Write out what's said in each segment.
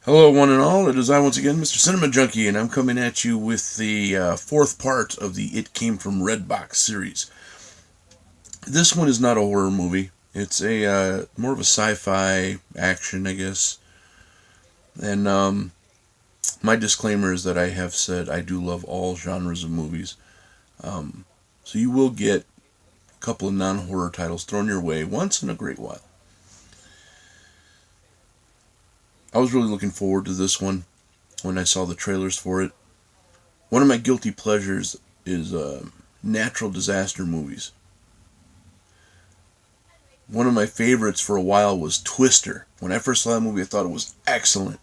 Hello, one and all. It is I once again, Mr. Cinema Junkie, and I'm coming at you with the fourth part of the It Came from Redbox series. This one is not a horror movie. It's a more of a sci-fi action, I guess. And my disclaimer is that I have said I do love all genres of movies. So you will get a couple of non-horror titles thrown your way once in a great while. I was really looking forward to this one when I saw the trailers for it. One of my guilty pleasures is natural disaster movies. One of my favorites for a while was Twister. When I first saw that movie, I thought it was excellent.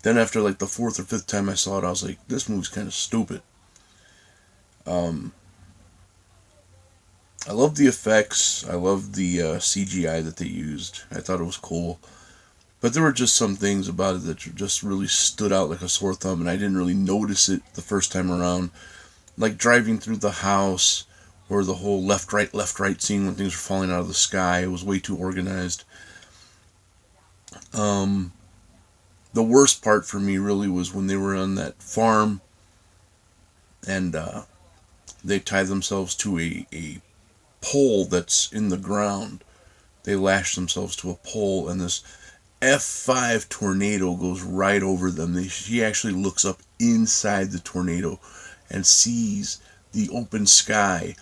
Then after like the fourth or fifth time I saw it, I was like, this movie's kind of stupid. I love the effects. I love the CGI that they used. I thought it was cool. But there were just some things about it that just really stood out like a sore thumb, and I didn't really notice it the first time around. Like driving through the house, or the whole left, right scene when things were falling out of the sky. It was way too organized. The worst part for me really was when they were on that farm, and they tie themselves to a pole that's in the ground. They lash themselves to a pole, and this F5 tornado goes right over them. She actually looks up inside the tornado and sees the open sky,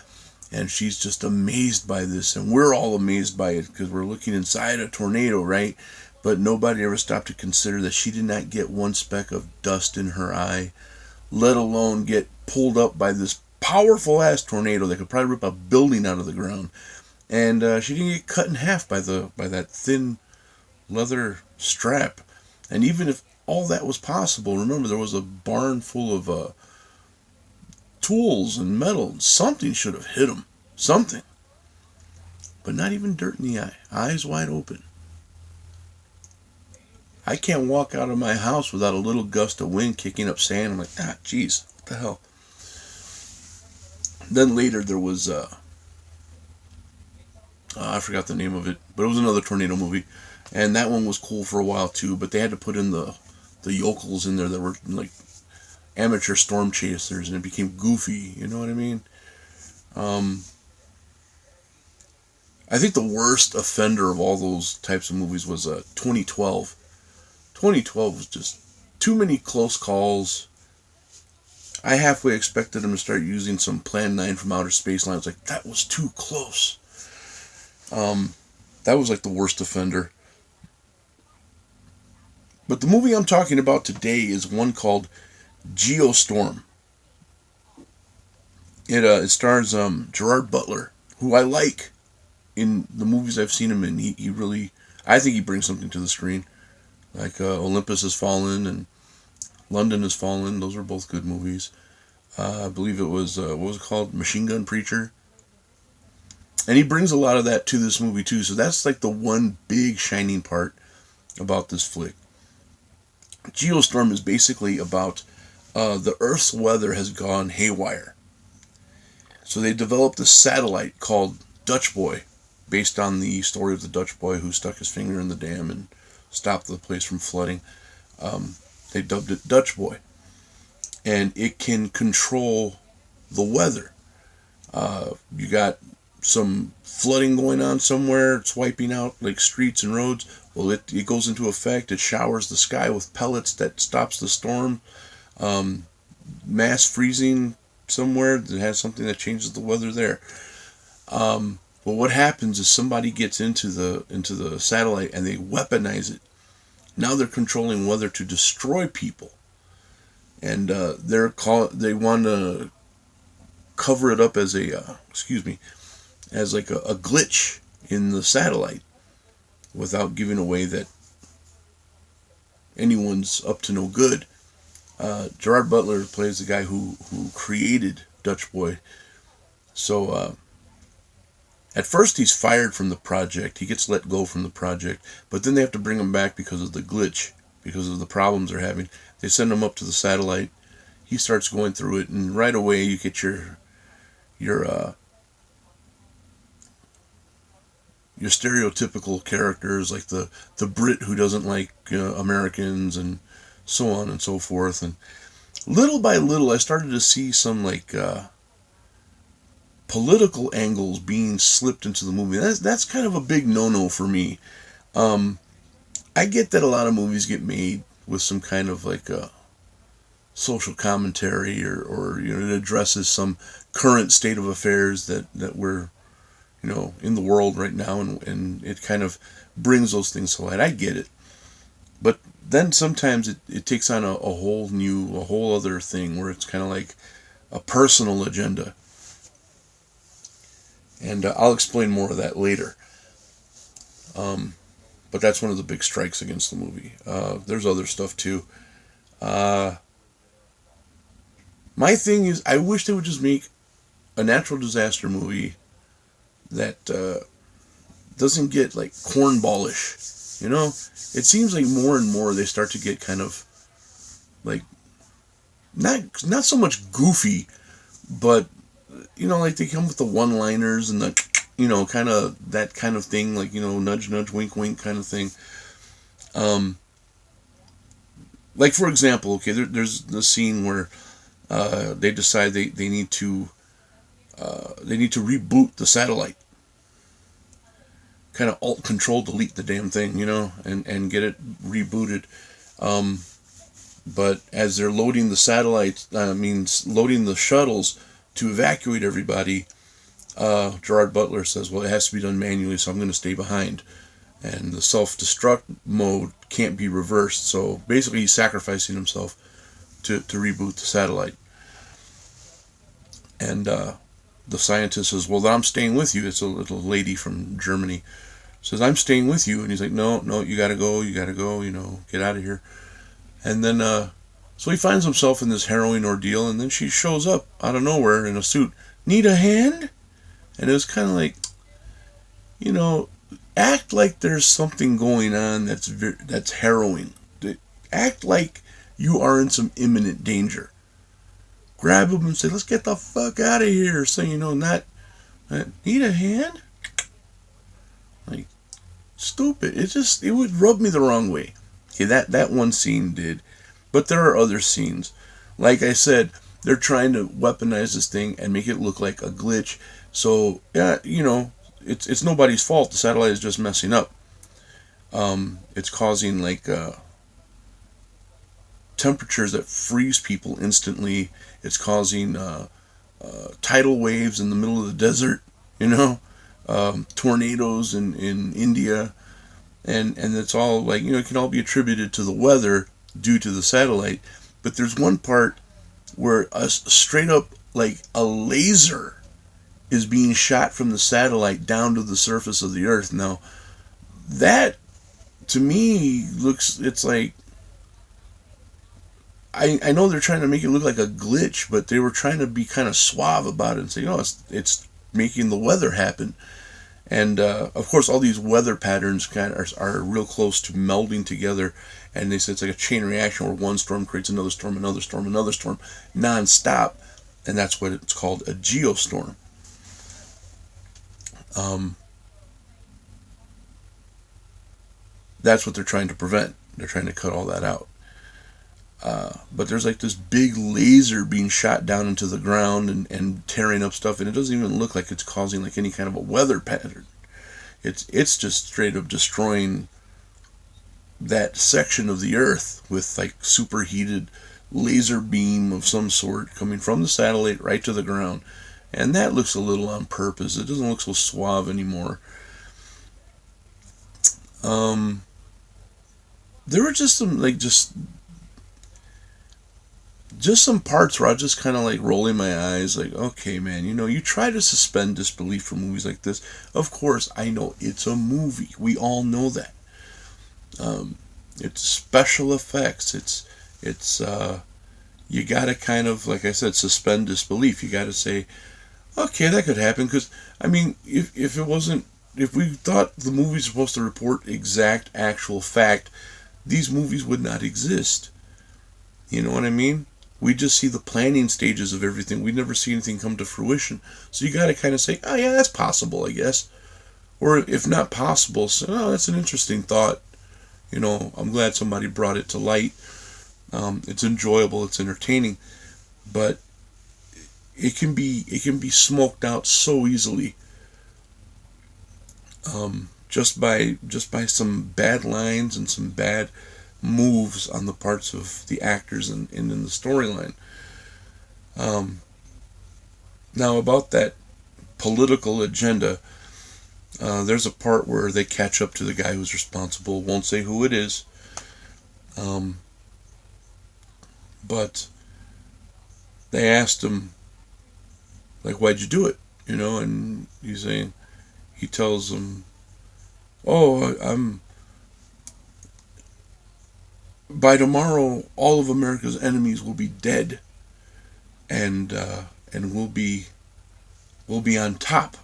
and she's just amazed by this, and we're all amazed by it because we're looking inside a tornado, right? But nobody ever stopped to consider that she did not get one speck of dust in her eye, let alone get pulled up by this powerful ass tornado that could probably rip a building out of the ground. And she didn't get cut in half by that thin leather strap. And even if all that was possible, remember there was a barn full of tools and metal. Something should have hit him. Something. But not even dirt in the eye. Eyes wide open. I can't walk out of my house without a little gust of wind kicking up sand. I'm like, jeez, what the hell? Then later there was, I forgot the name of it, but it was another tornado movie. And that one was cool for a while too, but they had to put in the yokels in there that were like amateur storm chasers, and it became goofy, you know what I mean? I think the worst offender of all those types of movies was 2012. 2012 was just too many close calls. I halfway expected them to start using some Plan 9 from Outer Space lines. Like, that was too close. That was like the worst offender. But the movie I'm talking about today is one called GEOSTORM. It stars Gerard Butler, who I like in the movies I've seen him in. He really, I think he brings something to the screen. Like Olympus Has Fallen and London Has Fallen. Those were both good movies. I believe it was, what was it called? Machine Gun Preacher. And he brings a lot of that to this movie too. So that's like the one big shining part about this flick. GEOSTORM is basically about the Earth's weather has gone haywire. So they developed a satellite called Dutch Boy, based on the story of the Dutch boy who stuck his finger in the dam and stopped the place from flooding. They dubbed it Dutch Boy. And it can control the weather. You got some flooding going on somewhere. It's wiping out like streets and roads. Well, it goes into effect. It showers the sky with pellets that stops the storm. Mass freezing somewhere that has something that changes the weather there. But what happens is somebody gets into the satellite and they weaponize it. Now they're controlling weather to destroy people, and they want to cover it up as as like a glitch in the satellite, without giving away that anyone's up to no good. Gerard Butler plays the guy who created Dutch Boy. So at first he's fired from the project. He gets let go from the project, but then they have to bring him back because of the glitch, because of the problems they're having. They send him up to the satellite. He starts going through it, and right away you get your your stereotypical characters like the Brit who doesn't like Americans and so on and so forth. And little by little, I started to see some like political angles being slipped into the movie. That's kind of a big no-no for me. I get that a lot of movies get made with some kind of like a social commentary, or it addresses some current state of affairs that we're in the world right now, and it kind of brings those things to light. I get it, but then sometimes it takes on a whole other thing where it's kind of like a personal agenda, and I'll explain more of that later. But that's one of the big strikes against the movie. There's other stuff too. My thing is, I wish they would just make a natural disaster movie that doesn't get like cornballish. It seems like more and more they start to get kind of like not so much goofy, but like they come with the one-liners and the kind of that kind of thing, like nudge nudge wink wink kind of thing. Like for example, okay, there's the scene where they decide they need to reboot the satellite, kind of alt control delete the damn thing, and get it rebooted. But as they're loading the satellites, loading the shuttles to evacuate everybody, Gerard Butler says, well, it has to be done manually, so I'm going to stay behind. And the self-destruct mode can't be reversed, so basically he's sacrificing himself to reboot the satellite. And the scientist says, well, I'm staying with you. It's a little lady from Germany. Says, I'm staying with you. And he's like, no, you gotta go, get out of here. And then, so he finds himself in this harrowing ordeal, and then she shows up out of nowhere in a suit. Need a hand? And it was kind of like, act like there's something going on that's harrowing. Act like you are in some imminent danger. Grab him and say, let's get the fuck out of here. So, not need a hand? Like, stupid. It would rub me the wrong way. Okay, that one scene did. But there are other scenes. Like I said, they're trying to weaponize this thing and make it look like a glitch. So, yeah, it's nobody's fault. The satellite is just messing up. It's causing like temperatures that freeze people instantly. It's causing tidal waves in the middle of the desert, tornadoes in India, and it's all like, it can all be attributed to the weather due to the satellite. But there's one part where a straight up like a laser is being shot from the satellite down to the surface of the earth. Now that to me it's like, I know they're trying to make it look like a glitch, but they were trying to be kind of suave about it and say, it's making the weather happen. And of course, all these weather patterns kind of are real close to melding together. And they say it's like a chain reaction where one storm creates another storm, another storm, another storm, non-stop. And that's what it's called, a geostorm. That's what they're trying to prevent. They're trying to cut all that out. But there's like this big laser being shot down into the ground and tearing up stuff, and it doesn't even look like it's causing like any kind of a weather pattern. It's just straight up destroying that section of the earth with like superheated laser beam of some sort coming from the satellite right to the ground. And that looks a little on purpose. It doesn't look so suave anymore. There were just some like just some parts where I was just kind of like rolling my eyes like, okay, man, you try to suspend disbelief for movies like this. Of course, I know it's a movie. We all know that. It's special effects. It's you gotta kind of, like I said, suspend disbelief. You gotta say, okay, that could happen. Because, if we thought the movie's supposed to report exact, actual fact, these movies would not exist. You know what I mean? We just see the planning stages of everything. We never see anything come to fruition. So you got to kind of say, oh yeah, that's possible, I guess. or if not possible, say, oh, that's an interesting thought. You know, I'm glad somebody brought it to light. It's enjoyable, it's entertaining, but it can be smoked out so easily, just by some bad lines and some bad moves on the parts of the actors and in the storyline. Now about that political agenda, there's a part where they catch up to the guy who's responsible. Won't say who it is, but they asked him, like, why'd you do it? You know, and he tells them, oh, I'm by tomorrow all of America's enemies will be dead, and we'll be on top.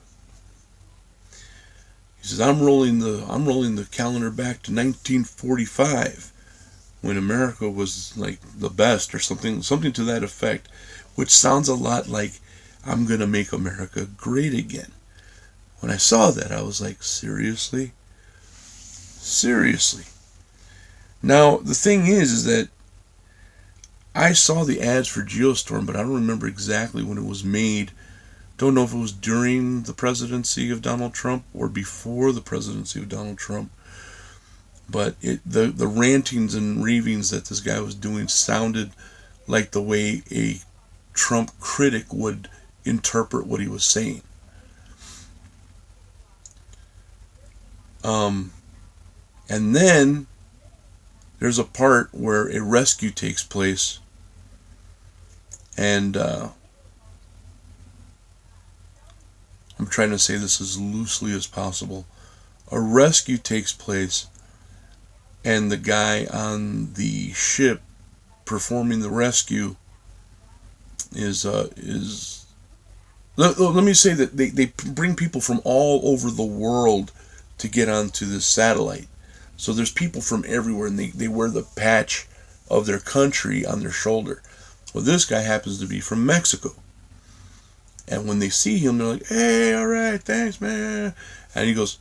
He says, I'm rolling the calendar back to 1945, when America was like the best, or something to that effect, which sounds a lot like I'm gonna make America great again. When I saw that, I was like, seriously? Now the thing is that I saw the ads for GEOSTORM, but I don't remember exactly when it was made. Don't know if it was during the presidency of Donald Trump or before the presidency of Donald Trump. But the rantings and ravings that this guy was doing sounded like the way a Trump critic would interpret what he was saying. And then there's a part where a rescue takes place, and I'm trying to say this as loosely as possible. A rescue takes place, and the guy on the ship performing the rescue is let me say that they bring people from all over the world to get onto this satellite. So there's people from everywhere, and they wear the patch of their country on their shoulder. Well, this guy happens to be from Mexico. And when they see him, they're like, hey, all right, thanks, man. And he goes,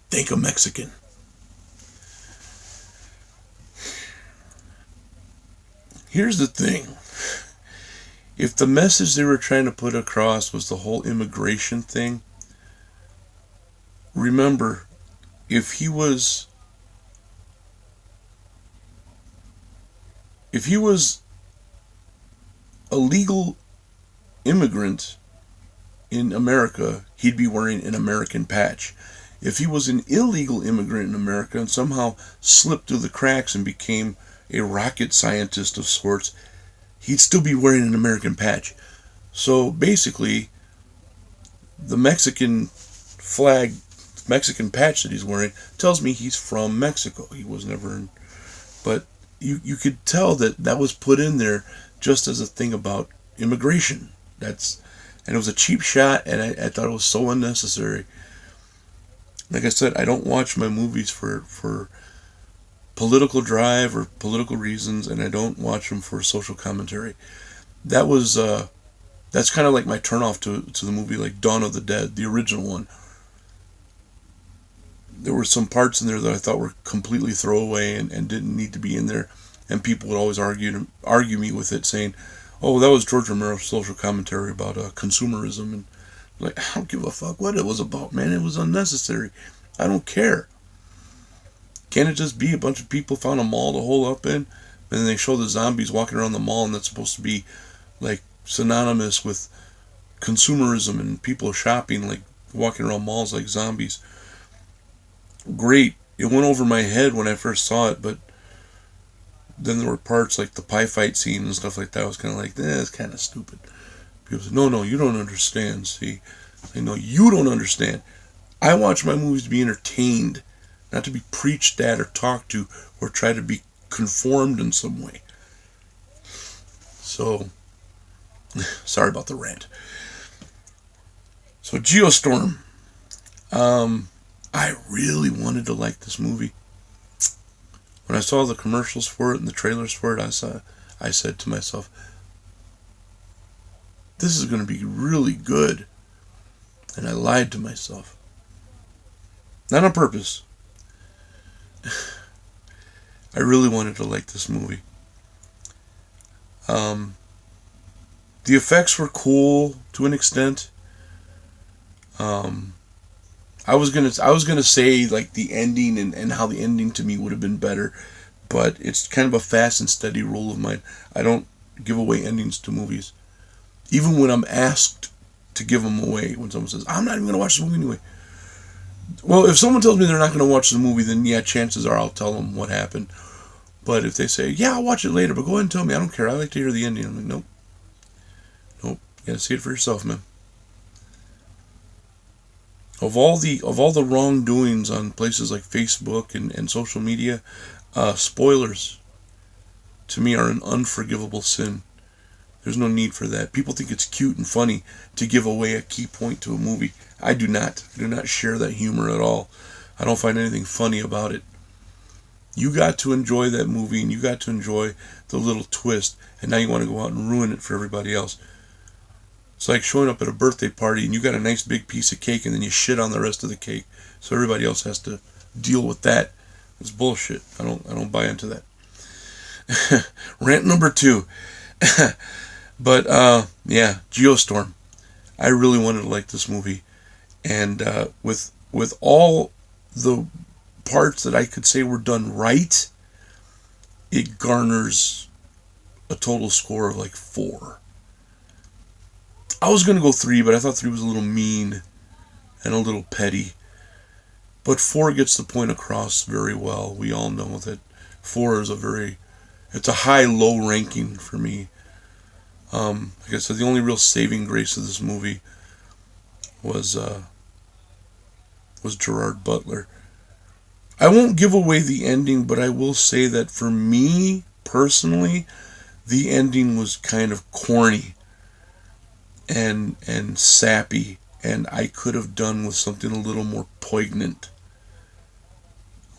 think a Mexican. Here's the thing. If the message they were trying to put across was the whole immigration thing, remember, if he was a legal immigrant in America, he'd be wearing an American patch. If he was an illegal immigrant in America and somehow slipped through the cracks and became a rocket scientist of sorts, he'd still be wearing an American patch. So basically, the Mexican flag, Mexican patch that he's wearing tells me he's from Mexico. He was never in, but you could tell that was put in there just as a thing about immigration. And it was a cheap shot, and I thought it was so unnecessary. Like I said, I don't watch my movies for political drive or political reasons, and I don't watch them for social commentary. That's kind of like my turnoff to the movie, like Dawn of the Dead, the original one. There were some parts in there that I thought were completely throwaway and didn't need to be in there, and people would always argue me with it, saying, oh, that was George Romero's social commentary about consumerism. And like, I don't give a fuck what it was about, man. It was unnecessary. I don't care. Can't it just be a bunch of people found a mall to hole up in, and then they show the zombies walking around the mall, and that's supposed to be like synonymous with consumerism and people shopping, like walking around malls like zombies. Great. It went over my head when I first saw it, but then there were parts like the pie fight scene and stuff like that. I was kind of like, it's kind of stupid. People said, no, you don't understand. See, I know you don't understand. I watch my movies to be entertained, not to be preached at or talked to or try to be conformed in some way. So, sorry about the rant. So, GEOSTORM. I really wanted to like this movie. When I saw the commercials for it and the trailers for it, I said to myself, this is going to be really good. And I lied to myself. Not on purpose. I really wanted to like this movie. Um, the effects were cool to an extent. Um, I was gonna say like the ending and how the ending to me would have been better, but it's kind of a fast and steady rule of mine. I don't give away endings to movies, even when I'm asked to give them away. When someone says I'm not even gonna watch the movie anyway. Well, if someone tells me they're not gonna watch the movie, then yeah, chances are I'll tell them what happened. But if they say yeah, I'll watch it later, but go ahead and tell me, I don't care. I like to hear the ending. I'm like, nope, nope. You gotta see it for yourself, man. Of all the wrongdoings on places like Facebook and social media, spoilers to me are an unforgivable sin. There's no need for that. People think it's cute and funny to give away a key point to a movie. I do not. I do not share that humor at all. I don't find anything funny about it. You got to enjoy that movie and you got to enjoy the little twist, and now you want to go out and ruin it for everybody else. It's like showing up at a birthday party and you got a nice big piece of cake and then you shit on the rest of the cake, so everybody else has to deal with that. It's bullshit. I don't buy into that. Rant number 2. But yeah, GEOSTORM. I really wanted to like this movie, and with all the parts that I could say were done right, it garners a total score of like 4. I was gonna go 3, but I thought 3 was a little mean and a little petty. But 4 gets the point across very well. We all know that 4 is it's a high-low ranking for me. Like I said, the only real saving grace of this movie was Gerard Butler. I won't give away the ending, but I will say that for me personally, the ending was kind of corny and sappy, and I could have done with something a little more poignant,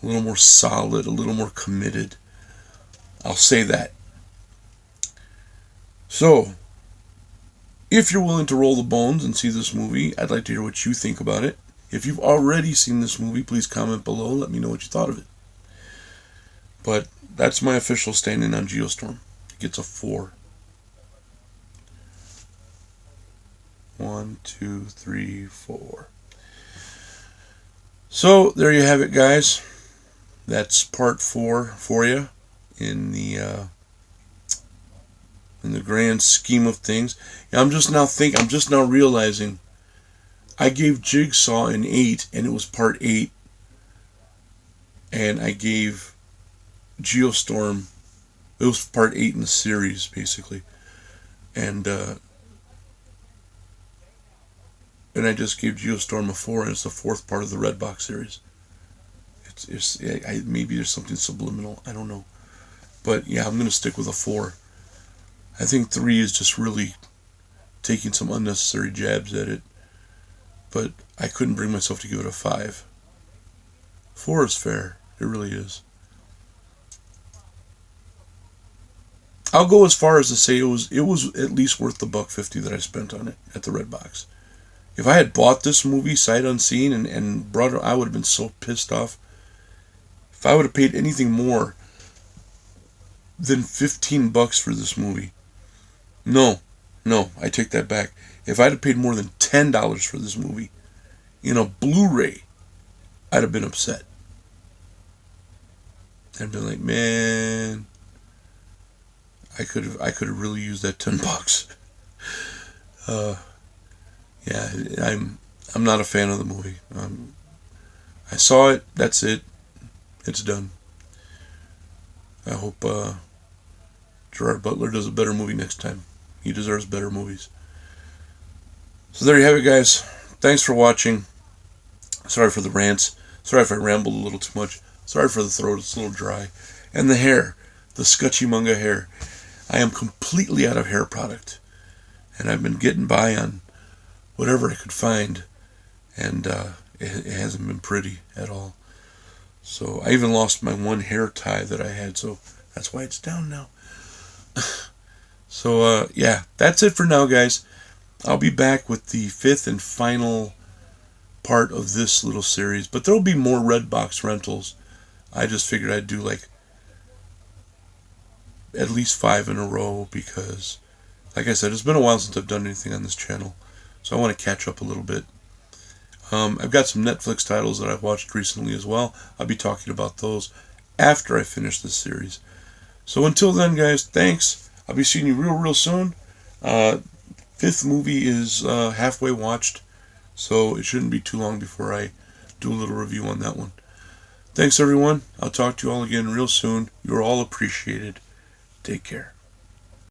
a little more solid, a little more committed. I'll say that. So, if you're willing to roll the bones and see this movie, I'd like to hear what you think about it. If you've already seen this movie, please comment below. Let me know what you thought of it. But that's my official standing on GEOSTORM. It gets a 4. 1, 2, 3, 4. So there you have it, guys. That's part 4 for you in the grand scheme of things. I'm just now realizing I gave Jigsaw an 8, and it was part 8, and I gave GEOSTORM, it was part 8 in the series basically, and I just gave GEOSTORM a 4, and it's the 4th part of the REDBOX series. Maybe there's something subliminal, I don't know, but yeah, I'm gonna stick with a 4. I think 3 is just really taking some unnecessary jabs at it, but I couldn't bring myself to give it a 5. 4 is fair, it really is. I'll go as far as to say it was at least worth the $1.50 that I spent on it at the REDBOX. If I had bought this movie sight unseen and brought it, I would have been so pissed off. If I would have paid anything more than $15 for this movie, no, I take that back. If I'd have paid more than $10 for this movie in a Blu-ray, I'd have been upset. I'd been like, man, I could have really used that $10. Yeah, I'm not a fan of the movie. I saw it. That's it. It's done. I hope Gerard Butler does a better movie next time. He deserves better movies. So there you have it, guys. Thanks for watching. Sorry for the rants. Sorry if I rambled a little too much. Sorry for the throat. It's a little dry. And the hair. The Scutchymunga hair. I am completely out of hair product. And I've been getting by on whatever I could find. And it hasn't been pretty at all. So I even lost my one hair tie that I had. So that's why it's down now. So yeah, that's it for now, guys. I'll be back with the 5th and final part of this little series. But there'll be more REDBOX rentals. I just figured I'd do like at least 5 in a row because, like I said, it's been a while since I've done anything on this channel. So I want to catch up a little bit. I've got some Netflix titles that I've watched recently as well. I'll be talking about those after I finish this series. So until then, guys, thanks. I'll be seeing you real soon. Fifth movie is halfway watched, so it shouldn't be too long before I do a little review on that one. Thanks, everyone. I'll talk to you all again real soon. You're all appreciated. Take care.